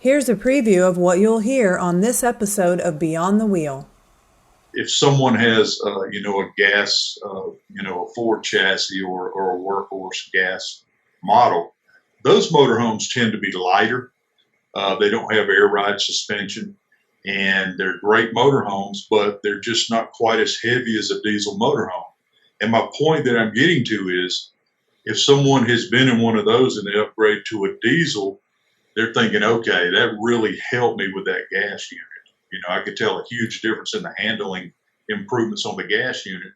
Here's a preview of what you'll hear on this episode of Beyond the Wheel. If someone has, a gas, a Ford chassis or a workhorse gas model, those motorhomes tend to be lighter. They don't have air ride suspension, and they're great motorhomes, but they're just not quite as heavy as a diesel motorhome. And my point that I'm getting to is, if someone has been in one of those and they upgrade to a diesel, they're thinking, okay, that really helped me with that gas unit. I could tell a huge difference in the handling improvements on the gas unit.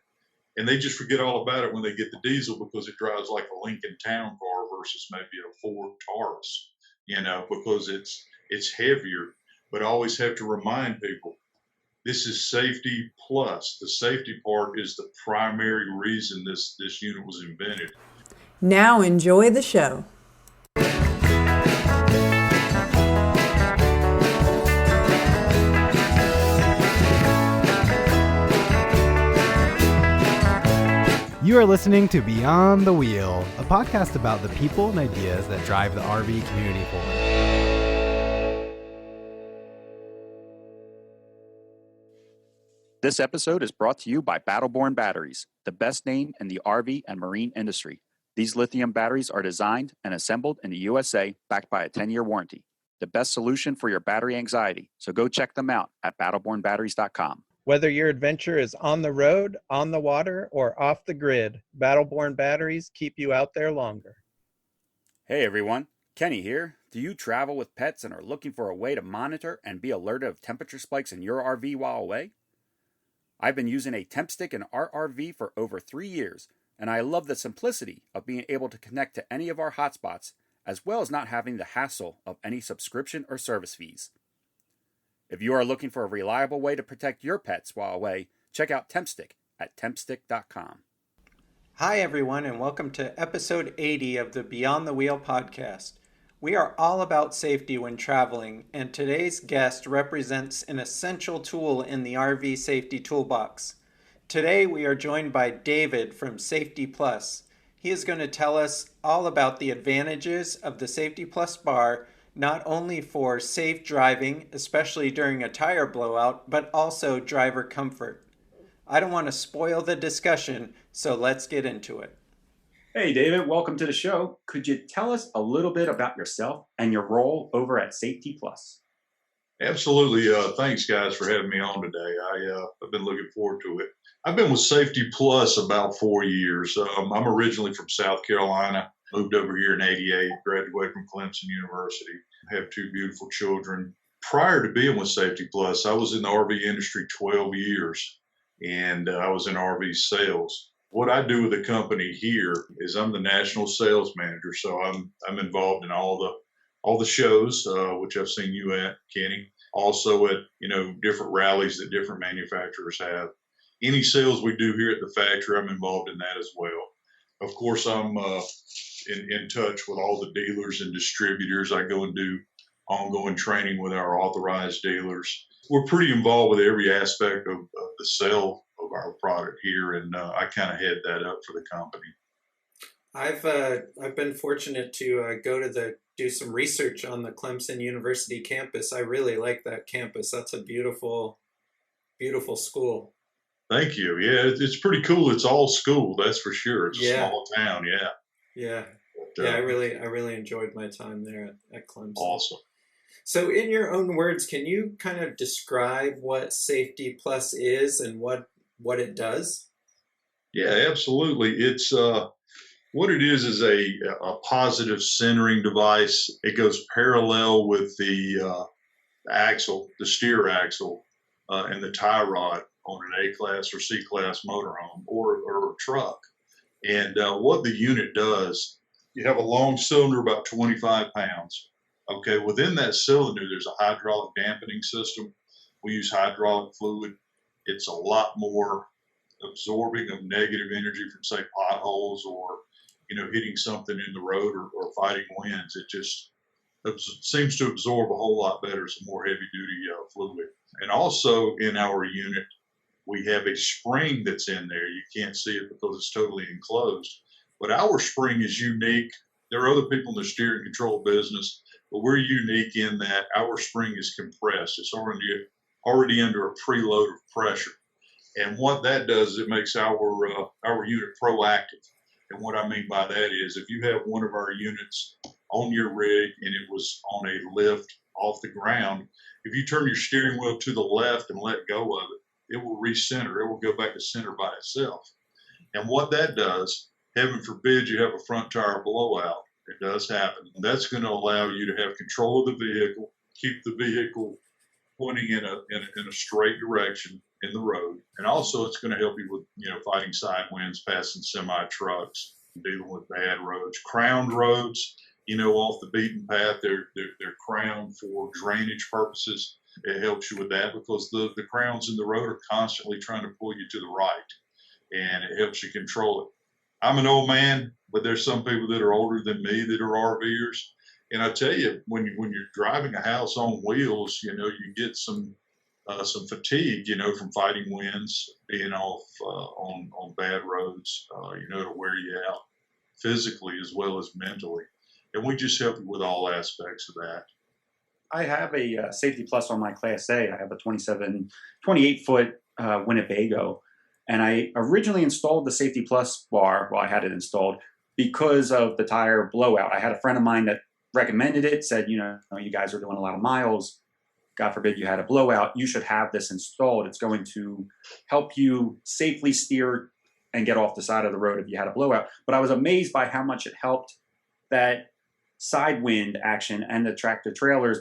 And they just forget all about it when they get the diesel because it drives like a Lincoln Town Car versus maybe a Ford Taurus, because it's heavier. But I always have to remind people, this is safety plus. The safety part is the primary reason this unit was invented. Now enjoy the show. You are listening to Beyond the Wheel, a podcast about the people and ideas that drive the RV community forward. This episode is brought to you by Battleborn Batteries, the best name in the RV and marine industry. These lithium batteries are designed and assembled in the USA, backed by a 10-year warranty. The best solution for your battery anxiety, so go check them out at battlebornbatteries.com. Whether your adventure is on the road, on the water, or off the grid, Battleborn batteries keep you out there longer. Hey everyone, Kenny here. Do you travel with pets and are looking for a way to monitor and be alerted of temperature spikes in your RV while away? I've been using a temp stick in our RV for over 3 years, and I love the simplicity of being able to connect to any of our hotspots, as well as not having the hassle of any subscription or service fees. If you are looking for a reliable way to protect your pets while away, check out TempStick at tempstick.com. Hi everyone, and welcome to episode 80 of the Beyond the Wheel podcast. We are all about safety when traveling, and today's guest represents an essential tool in the RV safety toolbox. Today we are joined by David from Safety Plus. He is going to tell us all about the advantages of the Safety Plus bar, not only for safe driving, especially during a tire blowout, but also driver comfort. I don't want to spoil the discussion, so let's get into it. Hey, David, welcome to the show. Could you tell us a little bit about yourself and your role over at Safety Plus? Absolutely. Thanks, guys, for having me on today. I've been looking forward to it. I've been with Safety Plus about 4 years. I'm originally from South Carolina, moved over here in '88, graduated from Clemson University, have 2 beautiful children. Prior to being with Safety Plus, I was in the RV industry 12 years, and I was in RV sales. What I do with the company here is I'm the national sales manager, so I'm involved in all the shows, which I've seen you at, Kenny. Also at different rallies that different manufacturers have. Any sales we do here at the factory, I'm involved in that as well. Of course, I'm in touch with all the dealers and distributors. I go and do ongoing training with our authorized dealers. We're pretty involved with every aspect of the sale of our product here, and I kind of head that up for the company. I've been fortunate to do some research on the Clemson University campus. I really like that campus. That's a beautiful, beautiful school. Thank you. Yeah, it's pretty cool. It's all school, that's for sure. It's a small town. Yeah. I really enjoyed my time there at Clemson. Awesome. So in your own words, can you kind of describe what Safety Plus is and what it does? Yeah, absolutely. It's what it is a positive centering device. It goes parallel with the axle, the steer axle, and the tie rod on an A-class or C-class motorhome or a truck. And what the unit does, you have a long cylinder about 25 pounds. Okay, within that cylinder, there's a hydraulic dampening system. We use hydraulic fluid. It's a lot more absorbing of negative energy from, say, potholes or, hitting something in the road or fighting winds. It just seems to absorb a whole lot better, some more heavy-duty fluid. And also in our unit, we have a spring that's in there. You can't see it because it's totally enclosed. But our spring is unique. There are other people in the steering control business but we're unique in that our spring is compressed. It's already under a preload of pressure. And what that does is it makes our unit proactive. And what I mean by that is if you have one of our units on your rig and it was on a lift off the ground, if you turn your steering wheel to the left and let go of it, it will recenter. It will go back to center by itself. And what that does, heaven forbid you have a front tire blowout. It does happen. That's going to allow you to have control of the vehicle, keep the vehicle pointing in a straight direction in the road. And also it's going to help you with, fighting side winds, passing semi trucks, dealing with bad roads, crowned roads, off the beaten path. They're crowned for drainage purposes. It helps you with that because the crowns in the road are constantly trying to pull you to the right, and it helps you control it. I'm an old man, but there's some people that are older than me that are RVers. And I tell you, when you're driving a house on wheels, you get some fatigue, from fighting winds, being off on bad roads. It'll wear you out physically as well as mentally. And we just help you with all aspects of that. I have a Safety Plus on my Class A. I have a 28-foot Winnebago. And I originally installed the Safety Plus bar, I had it installed, because of the tire blowout. I had a friend of mine that recommended it, said, you guys are doing a lot of miles. God forbid you had a blowout. You should have this installed. It's going to help you safely steer and get off the side of the road if you had a blowout. But I was amazed by how much it helped that side wind action and the tractor trailers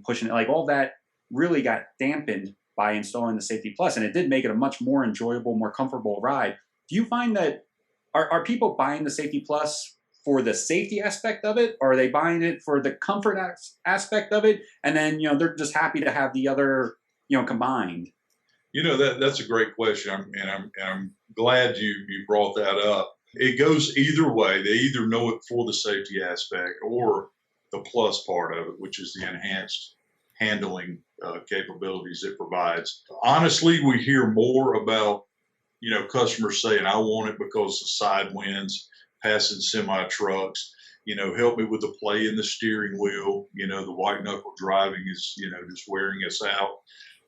pushing it. Like all that really got dampened by installing the Safety Plus, and it did make it a much more enjoyable, more comfortable ride. Do you find that are people buying the Safety Plus for the safety aspect of it, or are they buying it for the comfort aspect of it, and then they're just happy to have the other combined? That's a great question, I'm glad you brought that up. It goes either way. They either know it for the safety aspect or the plus part of it, which is the enhanced handling capabilities it provides. Honestly, we hear more about, customers saying, I want it because of side winds, passing semi trucks, help me with the play in the steering wheel. The white knuckle driving is, just wearing us out.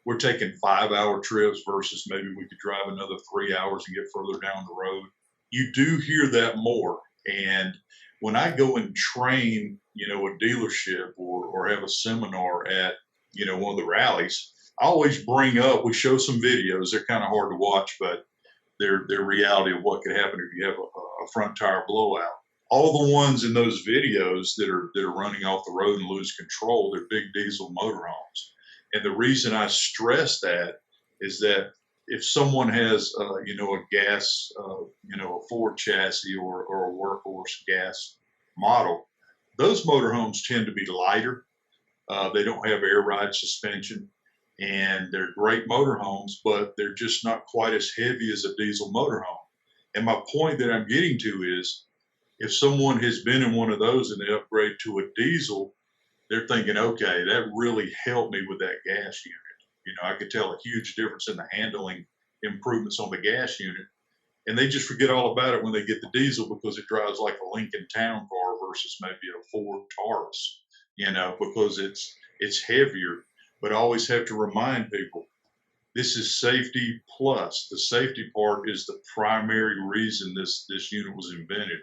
We're taking 5-hour trips versus maybe we could drive another 3 hours and get further down the road. You do hear that more. And when I go and train, a dealership or have a seminar at, one of the rallies, I always bring up, we show some videos. They're kind of hard to watch, but they're reality of what could happen if you have a front tire blowout. All the ones in those videos that are running off the road and lose control, they're big diesel motorhomes. And the reason I stress that is that if someone has, a gas, a Ford chassis or a workhorse gas model, those motorhomes tend to be lighter. They don't have air ride suspension, and they're great motorhomes, but they're just not quite as heavy as a diesel motorhome. And my point that I'm getting to is, if someone has been in one of those and they upgrade to a diesel, they're thinking, okay, that really helped me with that gas unit. I could tell a huge difference in the handling improvements on the gas unit. And they just forget all about it when they get the diesel because it drives like a Lincoln Town car versus maybe a Ford Taurus, because it's heavier. But I always have to remind people, this is safety plus. The safety part is the primary reason this unit was invented,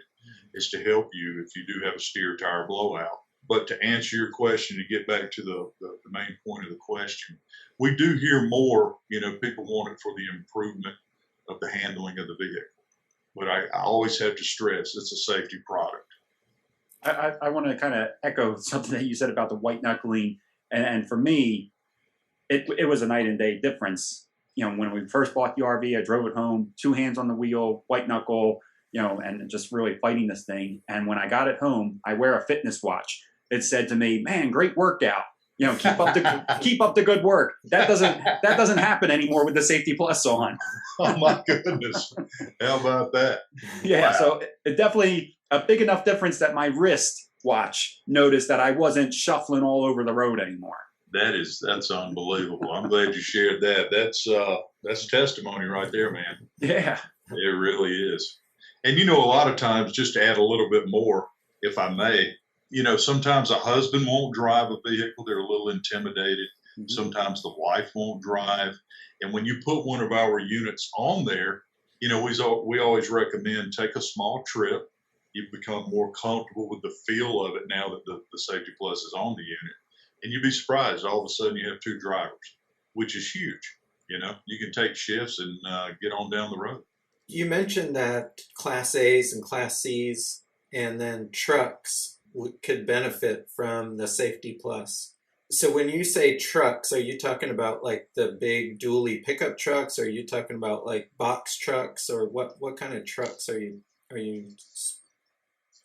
is to help you if you do have a steer tire blowout. But to answer your question, to get back to the main point of the question, we do hear more, people want it for the improvement of the handling of the vehicle. But I always have to stress, it's a safety product. I want to kind of echo something that you said about the white knuckling. And for me, it was a night and day difference. When we first bought the RV, I drove it home, 2 hands on the wheel, white knuckle, and just really fighting this thing. And when I got it home, I wear a fitness watch. It said to me, man, great workout. Keep up the good work. That doesn't happen anymore with the Safety Plus on. Oh my goodness. How about that? Yeah. Wow. So it definitely a big enough difference that my wrist watch noticed that I wasn't shuffling all over the road anymore. That's unbelievable. I'm glad you shared that. That's testimony right there, man. Yeah. It really is. And a lot of times, just to add a little bit more, if I may, sometimes a husband won't drive a vehicle. They're a little intimidated. Mm-hmm. Sometimes the wife won't drive. And when you put one of our units on there, we always recommend take a small trip. You become more comfortable with the feel of it now that the Safety Plus is on the unit. And you'd be surprised. All of a sudden you have two drivers, which is huge. You can take shifts and get on down the road. You mentioned that Class A's and Class C's and then trucks could benefit from the Safety Plus. So when you say trucks, are you talking about like the big dually pickup trucks? Or are you talking about like box trucks, or what kind of trucks are you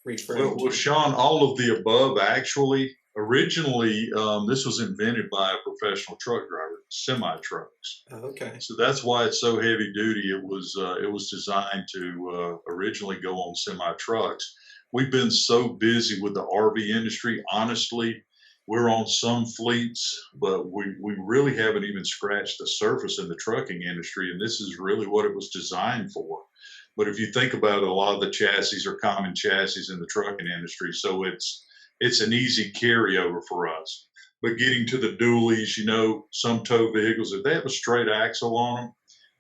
referring to? Well, Sean, all of the above actually. Originally, this was invented by a professional truck driver, semi-trucks. Oh, okay. So that's why it's so heavy duty. It was designed to originally go on semi-trucks. We've been so busy with the RV industry. Honestly, we're on some fleets, but we really haven't even scratched the surface in the trucking industry, and this is really what it was designed for. But if you think about it, a lot of the chassis are common chassis in the trucking industry, so it's an easy carryover for us. But getting to the dualies, some tow vehicles, if they have a straight axle on them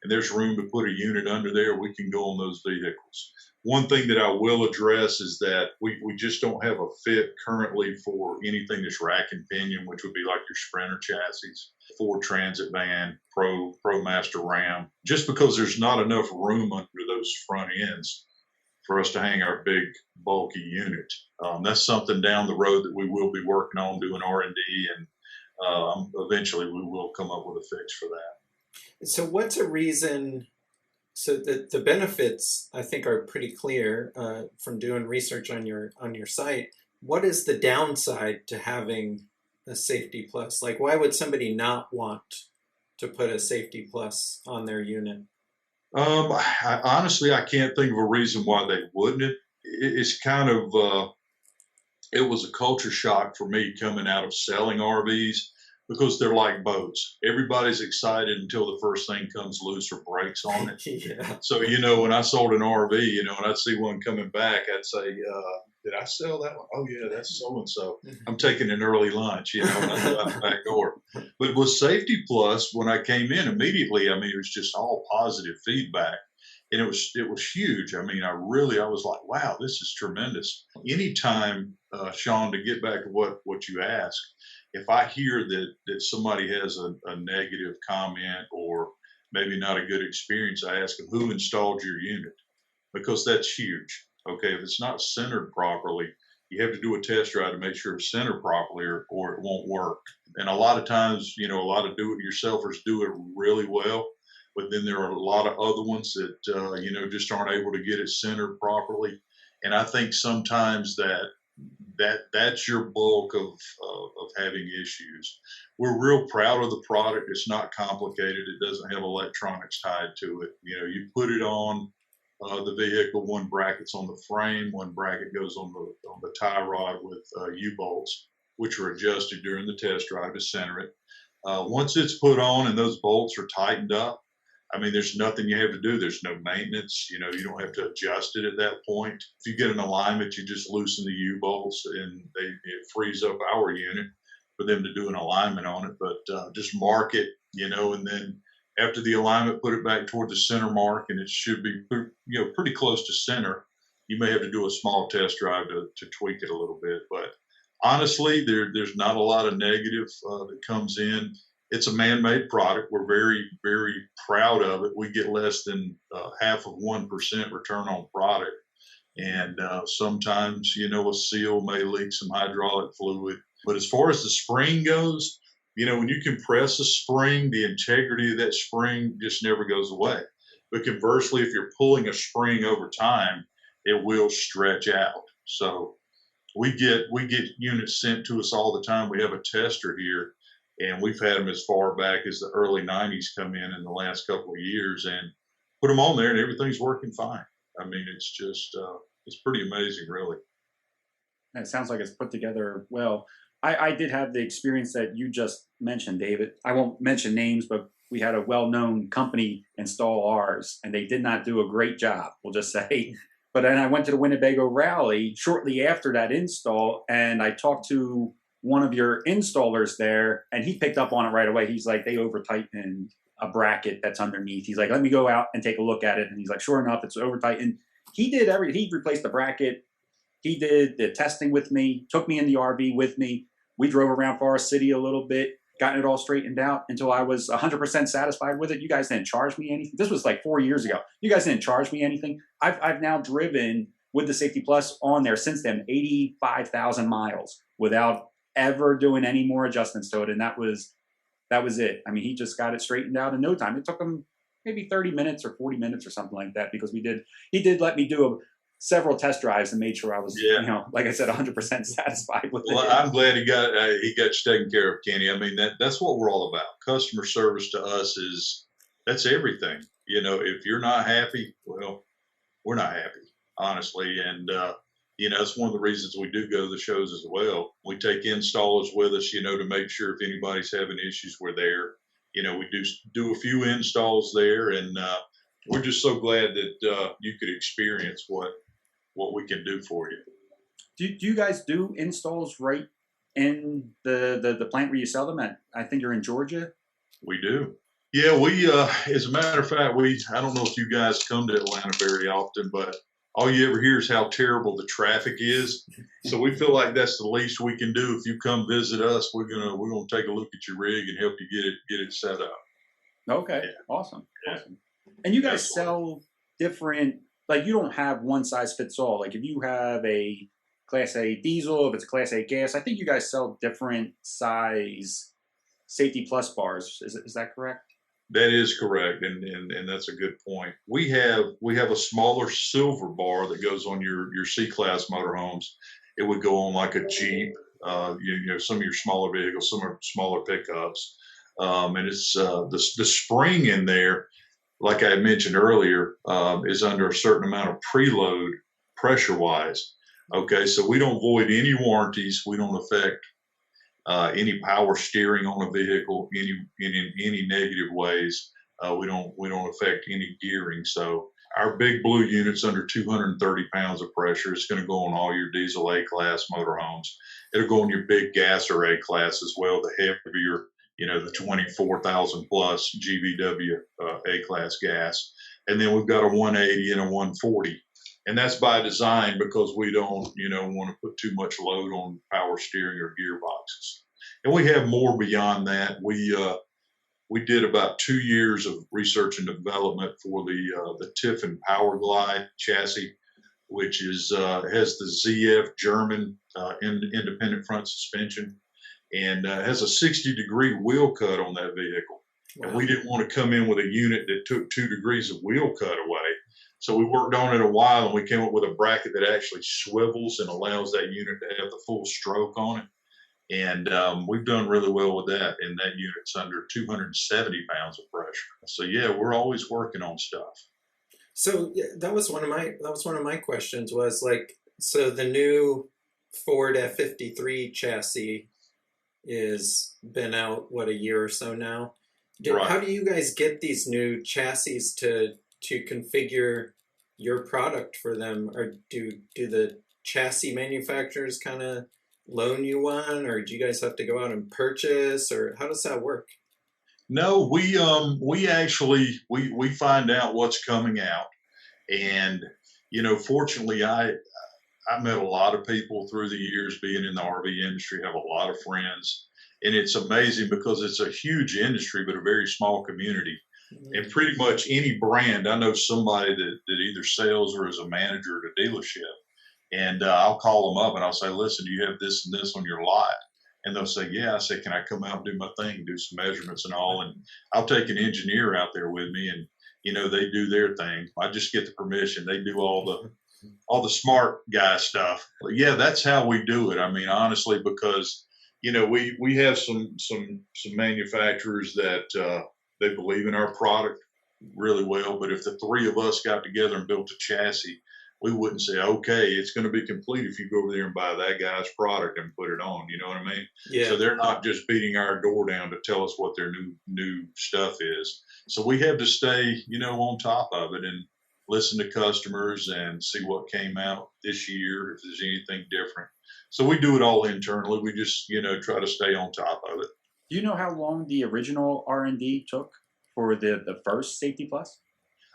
and there's room to put a unit under there, we can go on those vehicles. One thing that I will address is that we just don't have a fit currently for anything that's rack and pinion, which would be like your Sprinter chassis, Ford Transit van, ProMaster Ram, just because there's not enough room under those front ends for us to hang our big, bulky unit. That's something down the road that we will be working on, doing R&D, and eventually we will come up with a fix for that. So what's a reason? So the benefits, I think, are pretty clear from doing research on your site. What is the downside to having a Safety Plus? Like, why would somebody not want to put a Safety Plus on their unit? Honestly, I can't think of a reason why they wouldn't. It's kind of, it was a culture shock for me coming out of selling RVs, because they're like boats. Everybody's excited until the first thing comes loose or breaks on it. Yeah. So, when I sold an RV, and I'd see one coming back, I'd say, did I sell that one? Oh, yeah, that's so-and-so. I'm taking an early lunch, and I go out the back door. But with Safety Plus, when I came in immediately, it was just all positive feedback. And it was huge. I was like, wow, this is tremendous. Anytime, Sean, to get back to what you asked, if I hear that somebody has a negative comment or maybe not a good experience, I ask them, who installed your unit? Because that's huge. Okay, if it's not centered properly, you have to do a test drive to make sure it's centered properly or it won't work. And a lot of times, a lot of do-it-yourselfers do it really well, but then there are a lot of other ones that, just aren't able to get it centered properly. And I think sometimes that's your bulk of having issues. We're real proud of the product. It's not complicated. It doesn't have electronics tied to it. You put it on the vehicle, one bracket's on the frame, one bracket goes on the tie rod with U-bolts, which are adjusted during the test drive to center it. Once it's put on and those bolts are tightened up, there's nothing you have to do. There's no maintenance. You don't have to adjust it at that point. If you get an alignment, you just loosen the U-bolts and it frees up our unit for them to do an alignment on it. But just mark it, and then after the alignment, put it back toward the center mark, and it should be, pretty close to center. You may have to do a small test drive to tweak it a little bit. But honestly, there's not a lot of negative that comes in. It's a man-made product. We're very, very proud of it. We get less than 0.5% return on product. And sometimes, a seal may leak some hydraulic fluid. But as far as the spring goes, when you compress a spring, the integrity of that spring just never goes away. But conversely, if you're pulling a spring over time, it will stretch out. So we get units sent to us all the time. We have a tester here, and we've had them as far back as the early 90s come in the last couple of years, and put them on there, and everything's working fine. It's just, it's pretty amazing, really. It sounds like it's put together well. I did have the experience that you just mentioned, David. I won't mention names, but we had a well-known company install ours, and they did not do a great job, we'll just say. But then I went to the Winnebago Rally shortly after that install, and I talked to one of your installers there, and he picked up on it right away. He's like, they over-tightened a bracket that's underneath. He's like, let me go out and take a look at it. And he's like, sure enough, it's over-tightened. He replaced the bracket. He did the testing with me, took me in the RV with me. We drove around Forest City a little bit, gotten it all straightened out until I was 100% satisfied with it. You guys didn't charge me anything. This was like 4 years ago. You guys didn't charge me anything. I've now driven with the Safety Plus on there since then 85,000 miles without ever doing any more adjustments to it. And that was it. I mean, he just got it straightened out in no time. It took him maybe 30 minutes or 40 minutes or something like that, because he did let me do several test drives and made sure I was, like I said, 100% satisfied with it. Well, I'm glad he got you taken care of, Kenny. I mean, that's what we're all about. Customer service to us that's everything. If you're not happy, well, we're not happy, honestly. And, it's one of the reasons we do go to the shows as well. We take installers with us, to make sure if anybody's having issues, we're there. We do a few installs there, and we're just so glad that you could experience what we can do for you. Do you guys do installs right in the plant where you sell them at? I think you're in Georgia. We do. Yeah, we as a matter of fact, I don't know if you guys come to Atlanta very often, but all you ever hear is how terrible the traffic is. So we feel like that's the least we can do. If you come visit us, we're gonna take a look at your rig and help you get it set up. Okay, yeah. Awesome. And you guys sell different, like you don't have one size fits all. Like if you have a Class A diesel, if it's a Class A gas, I think you guys sell different size Safety Plus bars. Is that correct? That is correct, and that's a good point. We have a smaller silver bar that goes on your C-Class motorhomes. It would go on like a Jeep, some of your smaller vehicles, some are smaller pickups, and it's the spring in there, like I had mentioned earlier, is under a certain amount of preload pressure-wise. Okay, so we don't void any warranties. We don't affect any power steering on a vehicle in any negative ways. We don't affect any gearing. So our big blue unit's under 230 pounds of pressure. It's going to go on all your diesel A-Class motorhomes. It'll go on your big gas or A-Class as well, the heavier, the 24,000 plus GVW A-Class gas. And then we've got a 180 and a 140. And that's by design, because we don't, want to put too much load on power steering or gearboxes. And we have more beyond that. We did about 2 years of research and development for the Tiffin Power Glide chassis, which has the ZF German independent front suspension, and has a 60-degree wheel cut on that vehicle. Wow. And we didn't want to come in with a unit that took 2 degrees of wheel cut away. So we worked on it a while, and we came up with a bracket that actually swivels and allows that unit to have the full stroke on it. And we've done really well with that. And that unit's under 270 pounds of pressure. So yeah, we're always working on stuff. So yeah, that was one of my questions was like, so the new Ford F-53 chassis is been out, a year or so now? Right. How do you guys get these new chassis to configure your product for them? Or do the chassis manufacturers kind of loan you one, or do you guys have to go out and purchase, or how does that work? No, we actually find out what's coming out, and fortunately I met a lot of people through the years being in the RV industry, have a lot of friends, and it's amazing because it's a huge industry but a very small community. And pretty much any brand, I know somebody that either sells or is a manager at a dealership. And I'll call them up and I'll say, listen, do you have this and this on your lot? And they'll say, yeah. I say, can I come out and do my thing, do some measurements and all? And I'll take an engineer out there with me, and, they do their thing. I just get the permission. They do all the smart guy stuff. But yeah, that's how we do it. I mean, honestly, because, we have some manufacturers that they believe in our product really well. But if the three of us got together and built a chassis, we wouldn't say, okay, it's going to be complete if you go over there and buy that guy's product and put it on. You know what I mean? Yeah. So they're not just beating our door down to tell us what their new stuff is. So we have to stay, on top of it. And listen to customers and see what came out this year, if there's anything different. So we do it all internally. We just, try to stay on top of it. Do you know how long the original R&D took for the first Safety Plus?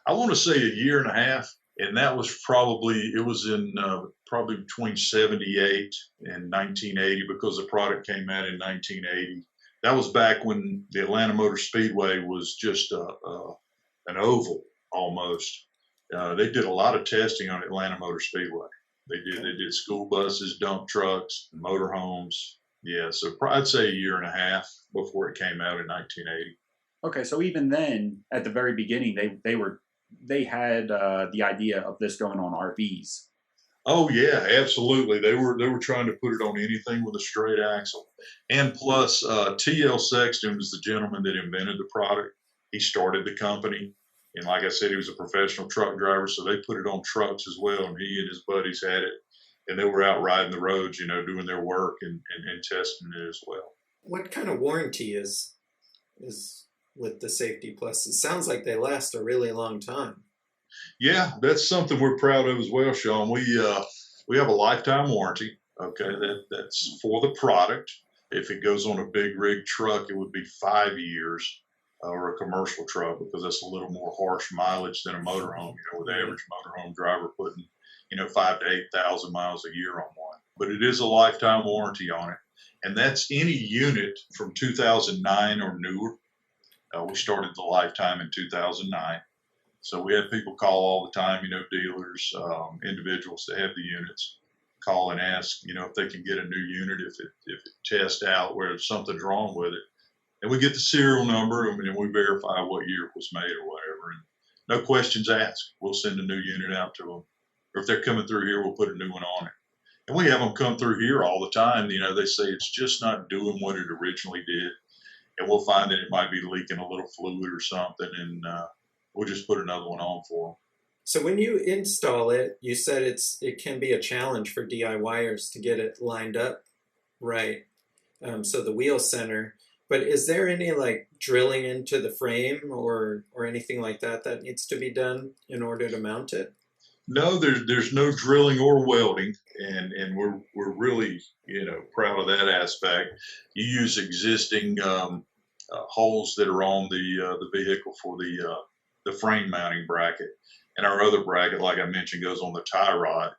I want to say a year and a half, and that was probably between 78 and 1980, because the product came out in 1980. That was back when the Atlanta Motor Speedway was just an oval almost. They did a lot of testing on Atlanta Motor Speedway. They did school buses, dump trucks, motorhomes. Yeah, so I'd say a year and a half before it came out in 1980. Okay, so even then, at the very beginning, they had the idea of this going on RVs. Oh yeah, absolutely. They were trying to put it on anything with a straight axle, and plus T.L. Sexton was the gentleman that invented the product. He started the company, and like I said, he was a professional truck driver, so they put it on trucks as well. And he and his buddies had it, and they were out riding the roads, doing their work and testing it as well. What kind of warranty is with the Safety Plus? It sounds like they last a really long time. Yeah, that's something we're proud of as well, Sean. We have a lifetime warranty. Okay, that's for the product. If it goes on a big rig truck, it would be 5 years, or a commercial truck, because that's a little more harsh mileage than a motorhome. With the average motorhome driver putting 5,000 to 8,000 miles a year on one. But it is a lifetime warranty on it, and that's any unit from 2009 or newer. We started the lifetime in 2009. So we have people call all the time, dealers, individuals that have the units, call and ask, if they can get a new unit, if it tests out where something's wrong with it. And we get the serial number, and we verify what year it was made or whatever. And no questions asked. We'll send a new unit out to them. Or if they're coming through here, we'll put a new one on it. And we have them come through here all the time. They say it's just not doing what it originally did. And we'll find that it might be leaking a little fluid or something, and we'll just put another one on for them. So when you install it, you said it can be a challenge for DIYers to get it lined up right. So the wheel center. But is there any drilling into the frame or anything like that needs to be done in order to mount it? No, there's no drilling or welding, and we're really proud of that aspect. You use existing holes that are on the vehicle for the frame mounting bracket, and our other bracket, like I mentioned, goes on the tie rod,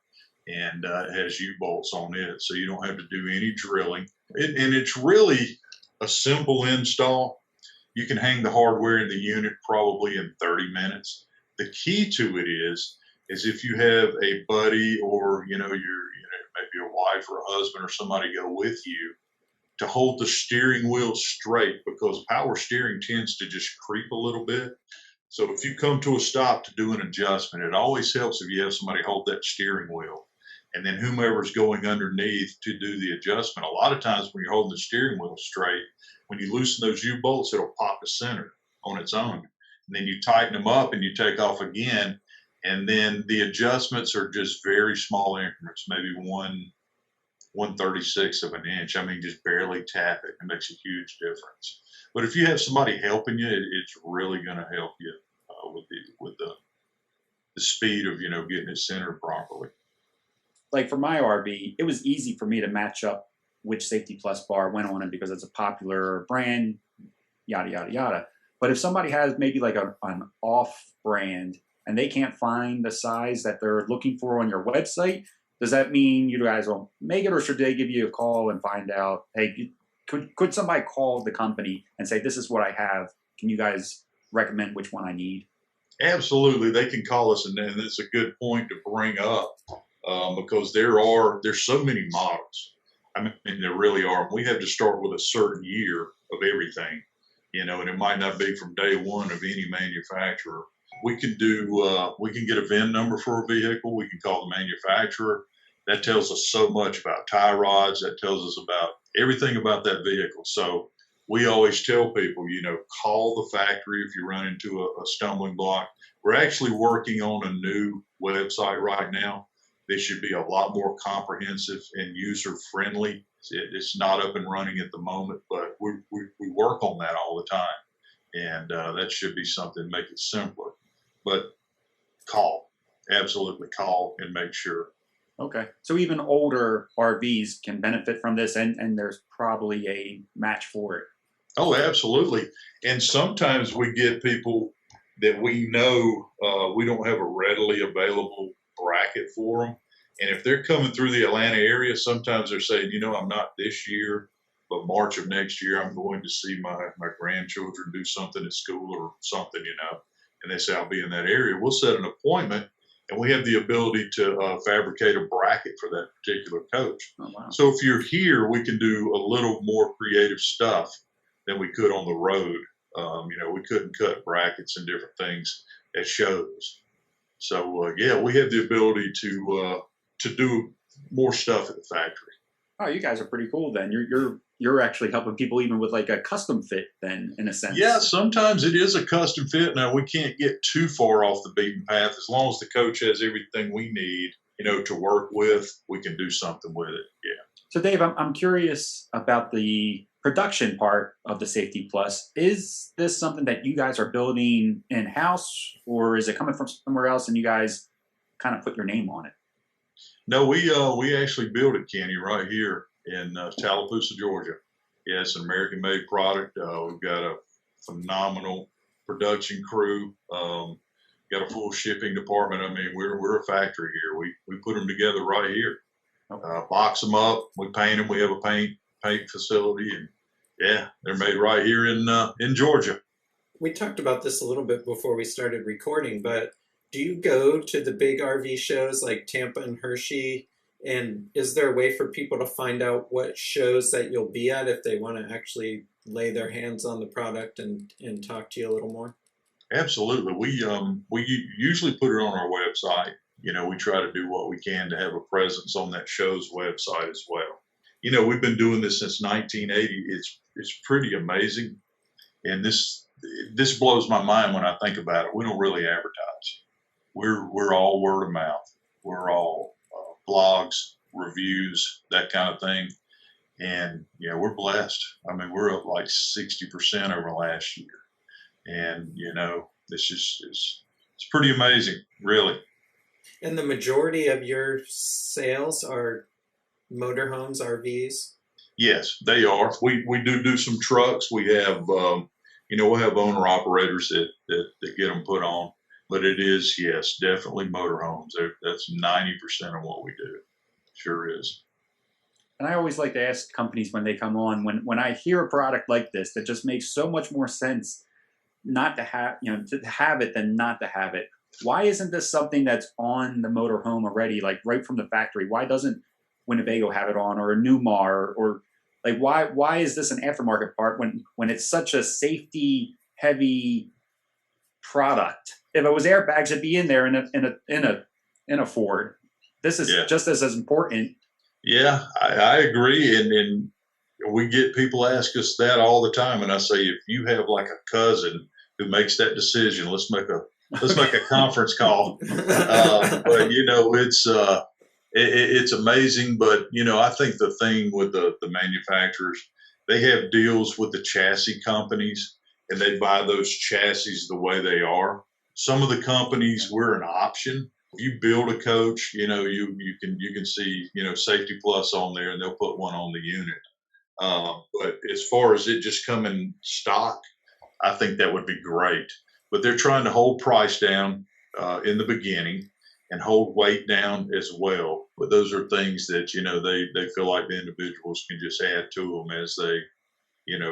and it has U-bolts on it, so you don't have to do any drilling. And it's really a simple install. You can hang the hardware in the unit probably in 30 minutes. The key to it is if you have a buddy or your maybe a wife or a husband or somebody go with you, to hold the steering wheel straight, because power steering tends to just creep a little bit. So if you come to a stop to do an adjustment, it always helps if you have somebody hold that steering wheel, and then whomever's going underneath to do the adjustment. A lot of times when you're holding the steering wheel straight, when you loosen those U-bolts, it'll pop the center on its own. And then you tighten them up and you take off again. And then the adjustments are just very small increments, maybe 1/36 of an inch. Just barely tap it. It makes a huge difference. But if you have somebody helping you, it's really going to help you with the speed of getting it centered properly. Like for my RV, it was easy for me to match up which Safety Plus bar went on it because it's a popular brand, yada yada yada. But if somebody has maybe an off brand and they can't find the size that they're looking for on your website, does that mean you guys won't make it, or should they give you a call and find out, hey, could somebody call the company and say, this is what I have, can you guys recommend which one I need? Absolutely. They can call us, and it's a good point to bring up because there's so many models. There really are. We have to start with a certain year of everything, and it might not be from day one of any manufacturer. We can get a VIN number for a vehicle. We can call the manufacturer. That tells us so much about tie rods. That tells us about everything about that vehicle. So we always tell people, call the factory if you run into a stumbling block. We're actually working on a new website right now. This should be a lot more comprehensive and user-friendly. It's not up and running at the moment, but we work on that all the time. And that should be something to make it simpler. But call. absolutely call and make sure. Okay. So even older RVs can benefit from this, and there's probably a match for it. Oh, absolutely. And sometimes we get people that we know we don't have a readily available bracket for them. And if they're coming through the Atlanta area, sometimes they're saying, I'm not this year, but March of next year, I'm going to see my grandchildren do something at school or something, and they say, I'll be in that area. We'll set an appointment, and we have the ability to fabricate a bracket for that particular coach. Oh, wow. So if you're here, we can do a little more creative stuff than we could on the road. We couldn't cut brackets and different things at shows. So, we have the ability to do more stuff at the factory. Oh, you guys are pretty cool then. You're actually helping people even with like a custom fit then, in a sense. Yeah, sometimes it is a custom fit. Now, we can't get too far off the beaten path. As long as the coach has everything we need, to work with, we can do something with it. Yeah. So, Dave, I'm curious about the production part of the Safety Plus. Is this something that you guys are building in-house, or is it coming from somewhere else and you guys kind of put your name on it? No, we actually built it, Kenny, right here in Tallapoosa, Georgia. Yeah, it's an American-made product. We've got a phenomenal production crew. Got a full shipping department. I mean, we're a factory here. We put them together right here. Box them up. We paint them. We have a paint facility, and they're made right here in Georgia. We talked about this a little bit before we started recording, but do you go to the big RV shows like Tampa and Hershey? And is there a way for people to find out what shows that you'll be at if they want to actually lay their hands on the product and talk to you a little more? Absolutely. We usually put it on our website. We try to do what we can to have a presence on that show's website as well. We've been doing this since 1980. It's pretty amazing. And this blows my mind when I think about it. We don't really advertise. We're all word of mouth. We're all blogs, reviews, that kind of thing. And, we're blessed. I mean, we're up like 60% over last year. And, it's pretty amazing, really. And the majority of your sales are motorhomes, RVs? Yes, they are. We do some trucks. We have, we'll have owner operators that get them put on. But it is, yes, definitely motorhomes. That's 90% of what we do. Sure is. And I always like to ask companies when they come on, when I hear a product like this that just makes so much more sense not to have, to have it than not to have it. Why isn't this something that's on the motorhome already, like right from the factory? Why doesn't Winnebago have it on, or a Newmar, or like why is this an aftermarket part when it's such a safety heavy product? If it was airbags, it'd be in there in a Ford. This is just as important. Yeah, I agree, and we get people ask us that all the time, and I say, if you have like a cousin who makes that decision, let's make a conference call. But it's amazing. But I think the thing with the manufacturers, they have deals with the chassis companies, and they buy those chassis the way they are. Some of the companies, we're an option. If you build a coach, you can see Safety Plus on there, and they'll put one on the unit. But as far as it just coming stock, I think that would be great. But they're trying to hold price down in the beginning and hold weight down as well. But those are things that they feel like the individuals can just add to them as they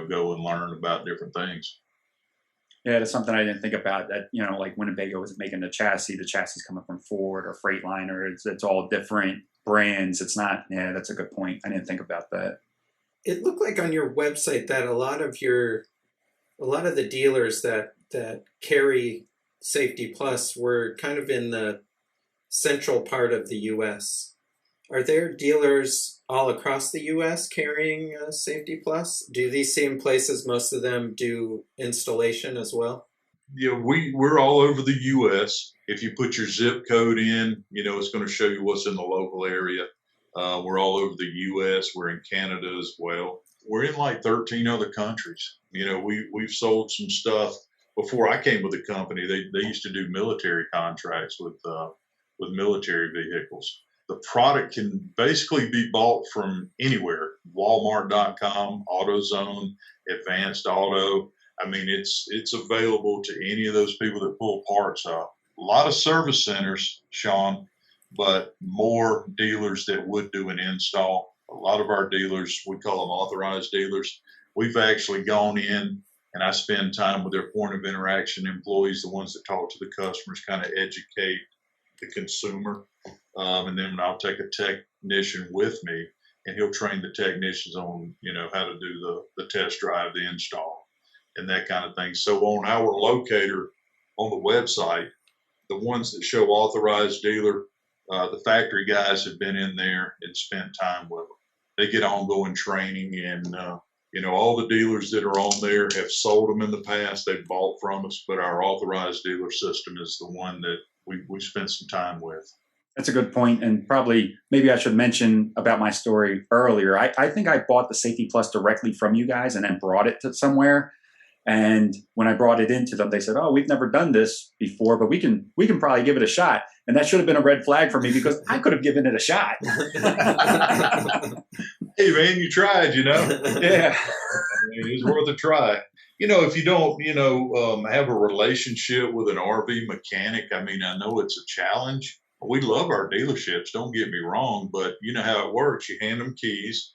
go and learn about different things. Yeah, that's something I didn't think about. That like Winnebago was making the chassis coming from Ford or Freightliner. It's all different brands. It's not. Yeah, that's a good point. I didn't think about that. It looked like on your website that a lot of the dealers that carry Safety Plus were kind of in the central part of the U.S. Are there dealers all across the U.S. carrying Safety Plus? Do these same places, most of them do installation as well? Yeah, we're all over the U.S. If you put your zip code in, it's going to show you what's in the local area. We're all over the U.S. We're in Canada as well. We're in like 13 other countries. We've sold some stuff before I came with the company. They used to do military contracts with with military vehicles. The product can basically be bought from anywhere, Walmart.com, AutoZone, Advanced Auto. I mean, it's available to any of those people that pull parts up. A lot of service centers, Sean, but more dealers that would do an install. A lot of our dealers, we call them authorized dealers. We've actually gone in and I spend time with their point of interaction employees, the ones that talk to the customers, kind of educate the consumer. And then I'll take a technician with me and he'll train the technicians on, how to do the test drive, the install, and that kind of thing. So on our locator on the website, the ones that show authorized dealer, the factory guys have been in there and spent time with them. They get ongoing training and, all the dealers that are on there have sold them in the past. They've bought from us, but our authorized dealer system is the one that we spent some time with. That's a good point. And probably maybe I should mention about my story earlier. I think I bought the Safety Plus directly from you guys and then brought it to somewhere. And when I brought it into them, they said, "Oh, we've never done this before, but we can probably give it a shot." And that should have been a red flag for me because I could have given it a shot. Hey, man, you tried, Yeah. I mean, it's worth a try. If you don't, have a relationship with an RV mechanic, I mean, I know it's a challenge. We love our dealerships, don't get me wrong, but you know how it works. You hand them keys,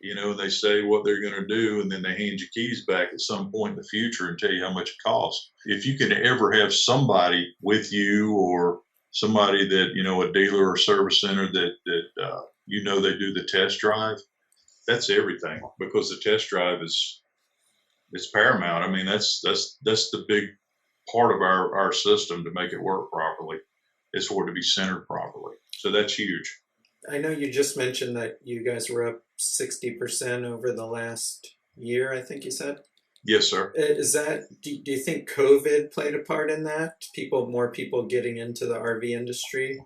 and they say what they're going to do, and then they hand you keys back at some point in the future and tell you how much it costs. If you can ever have somebody with you or somebody that, a dealer or service center that they do the test drive, that's everything, because the test drive is paramount. I mean, that's the big part of our system to make it work properly. Is for it to be centered properly. So that's huge. I know you just mentioned that you guys were up 60% over the last year, I think you said. Yes, sir. Is that, do you think COVID played a part in that? More people getting into the RV industry?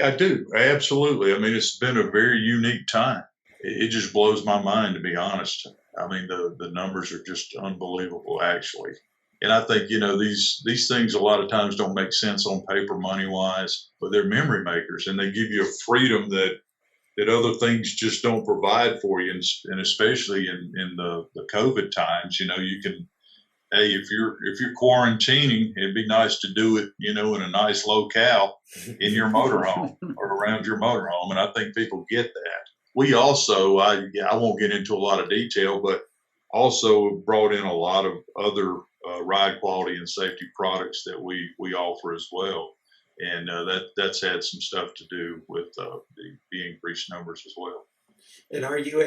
I do. Absolutely. I mean, it's been a very unique time. It just blows my mind, to be honest. I mean, the numbers are just unbelievable, actually. And I think, these things a lot of times don't make sense on paper money-wise, but they're memory makers, and they give you a freedom that other things just don't provide for you. And especially in the COVID times, you can, hey, if you're quarantining, it'd be nice to do it, in a nice locale in your motorhome or around your motorhome. And I think people get that. We also, I won't get into a lot of detail, but also brought in a lot of other ride quality and safety products that we offer as well. And that's had some stuff to do with the increased numbers as well. And are you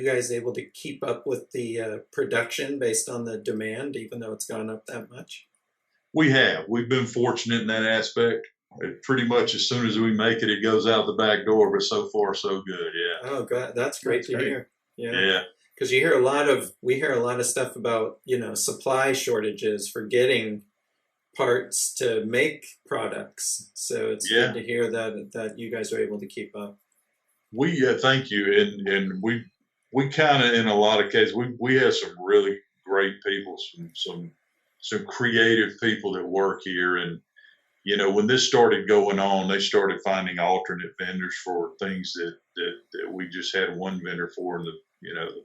guys able to keep up with the production based on the demand, even though it's gone up that much? We have. We've been fortunate in that aspect. Pretty much as soon as we make it, it goes out the back door, but so far so good. Yeah. Oh, God, that's great to hear. Yeah. Because we hear a lot of stuff about, supply shortages for getting parts to make products. So it's good to hear that you guys are able to keep up. We thank you, and we kind of, in a lot of cases, we have some really great people, some creative people that work here. And when this started going on, they started finding alternate vendors for things that we just had one vendor for in the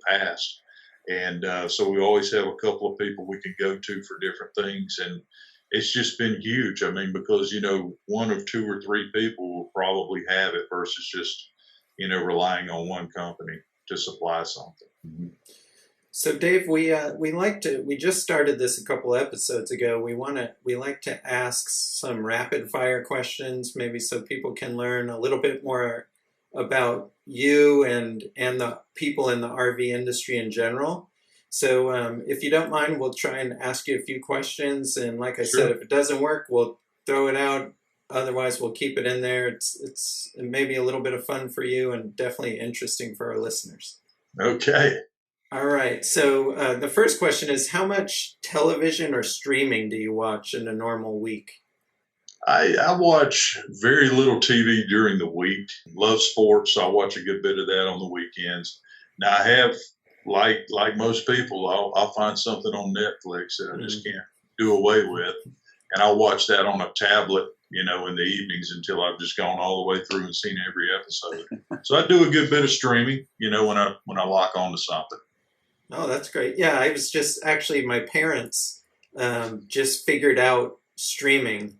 past. And so we always have a couple of people we can go to for different things. And it's just been huge. I mean, because, one of two or three people will probably have it versus just, relying on one company to supply something. Mm-hmm. So Dave, we just started this a couple episodes ago. We like to ask some rapid fire questions, maybe so people can learn a little bit more about you and the people in the RV industry in general. So if you don't mind, we'll try and ask you a few questions. And like I said, if it doesn't work, we'll throw it out. Otherwise, we'll keep it in there. It's maybe a little bit of fun for you and definitely interesting for our listeners. Okay. All right. So the first question is, how much television or streaming do you watch in a normal week? I watch very little TV during the week. Love sports, so I watch a good bit of that on the weekends. Now, I have, like most people, I'll find something on Netflix that I just can't do away with, and I'll watch that on a tablet in the evenings until I've just gone all the way through and seen every episode. So I do a good bit of streaming, when I lock on to something. Oh, that's great. Yeah, I was just actually, my parents just figured out streaming,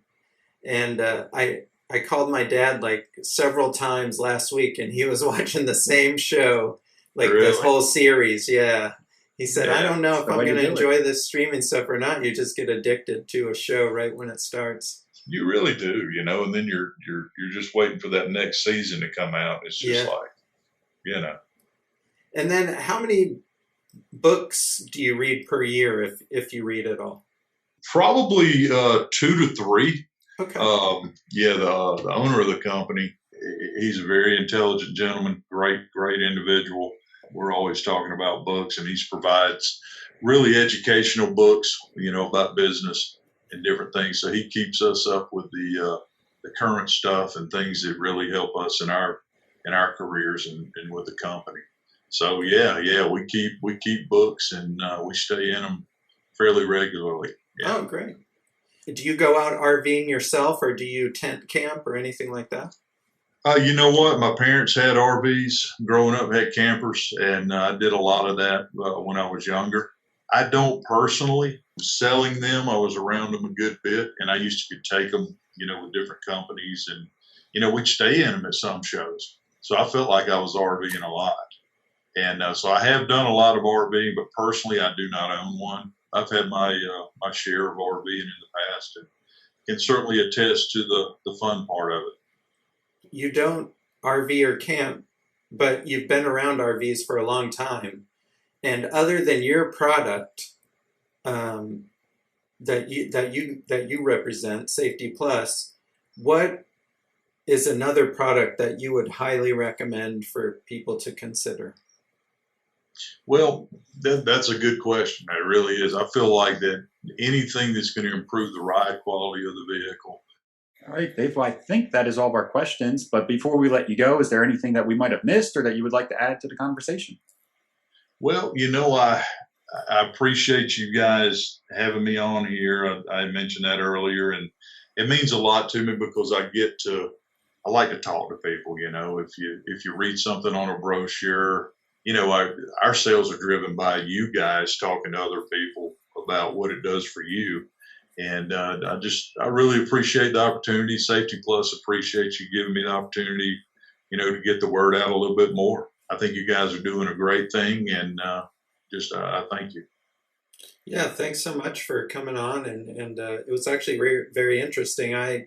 and I called my dad like several times last week, and he was watching the same show, like Really? this whole series. Yeah. He said, Yeah, I don't know if the I'm way to going to do it. enjoy this streaming stuff or not. You just get addicted to a show right when it starts. You really do, and then you're just waiting for that next season to come out. It's just Yeah. And then how many books do you read per year, if you read at all? Probably 2 to 3. Okay. The owner of the company, he's a very intelligent gentleman, great individual. We're always talking about books, and he provides really educational books, about business and different things. So he keeps us up with the current stuff and things that really help us in our careers and with the company. So we keep books, and we stay in them fairly regularly. Yeah. Oh, great. Do you go out RVing yourself, or do you tent camp or anything like that? You know what? My parents had RVs growing up, had campers, and I did a lot of that when I was younger. I don't personally. Selling them, I was around them a good bit, and I used to take them, with different companies, and we'd stay in them at some shows. So I felt like I was RVing a lot. And so I have done a lot of RVing, but personally, I do not own one. I've had my share of RVing in the past, and can certainly attest to the fun part of it. You don't RV or camp, but you've been around RVs for a long time. And other than your product that you represent, Safety Plus, what is another product that you would highly recommend for people to consider? Well, that's a good question. It really is. I feel like that anything that's going to improve the ride quality of the vehicle. All right, Dave, well, I think that is all of our questions. But before we let you go, is there anything that we might have missed or that you would like to add to the conversation? Well, I appreciate you guys having me on here. I mentioned that earlier, and it means a lot to me because I like to talk to people. If you read something on a brochure, our sales are driven by you guys talking to other people about what it does for you. And I really appreciate the opportunity. Safety Plus appreciates you giving me the opportunity, to get the word out a little bit more. I think you guys are doing a great thing, and I thank you. Yeah, thanks so much for coming on, and it was actually very, very interesting. I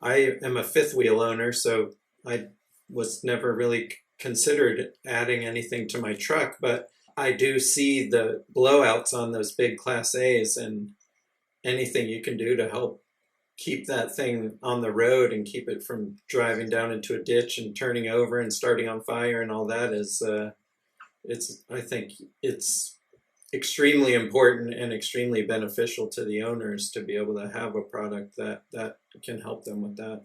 am a fifth wheel owner, so I was never really considered adding anything to my truck, but I do see the blowouts on those big Class A's, and anything you can do to help keep that thing on the road and keep it from driving down into a ditch and turning over and starting on fire and all that is, I think it's extremely important and extremely beneficial to the owners to be able to have a product that can help them with that.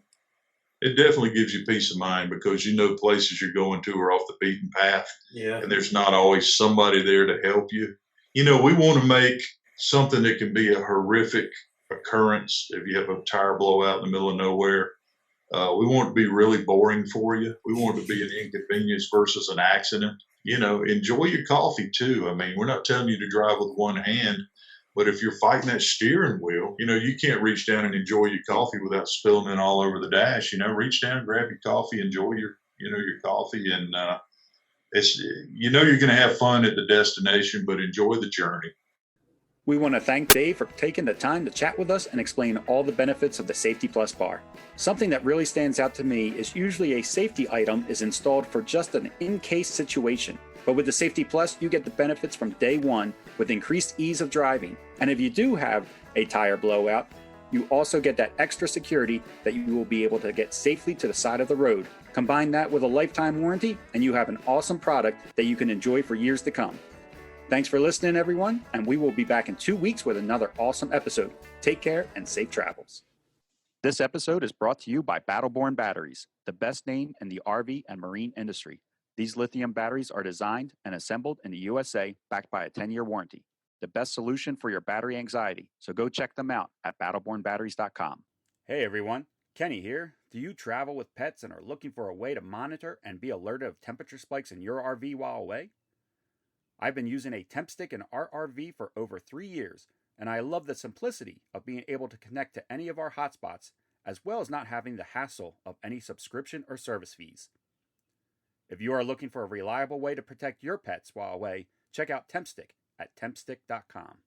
It definitely gives you peace of mind because places you're going to are off the beaten path. Yeah. And there's not always somebody there to help you. We want to make something that can be a horrific occurrence if you have a tire blowout in the middle of nowhere. We want it to be really boring for you. We want it to be an inconvenience versus an accident. Enjoy your coffee too. I mean, we're not telling you to drive with one hand, but if you're fighting that steering wheel, you can't reach down and enjoy your coffee without spilling it all over the dash. Reach down, grab your coffee, enjoy your coffee, and you're going to have fun at the destination, but enjoy the journey. We want to thank Dave for taking the time to chat with us and explain all the benefits of the Safety Plus bar. Something that really stands out to me is usually a safety item is installed for just an in-case situation. But with the Safety Plus, you get the benefits from day one with increased ease of driving. And if you do have a tire blowout, you also get that extra security that you will be able to get safely to the side of the road. Combine that with a lifetime warranty, and you have an awesome product that you can enjoy for years to come. Thanks for listening, everyone, and we will be back in 2 weeks with another awesome episode. Take care and safe travels. This episode is brought to you by Battleborn Batteries, the best name in the RV and marine industry. These lithium batteries are designed and assembled in the USA, backed by a 10-year warranty. The best solution for your battery anxiety, so go check them out at battlebornbatteries.com. Hey, everyone. Kenny here. Do you travel with pets and are looking for a way to monitor and be alerted of temperature spikes in your RV while away? I've been using a temp stick in our RV for over 3 years, and I love the simplicity of being able to connect to any of our hotspots, as well as not having the hassle of any subscription or service fees. If you are looking for a reliable way to protect your pets while away, check out TempStick at tempstick.com.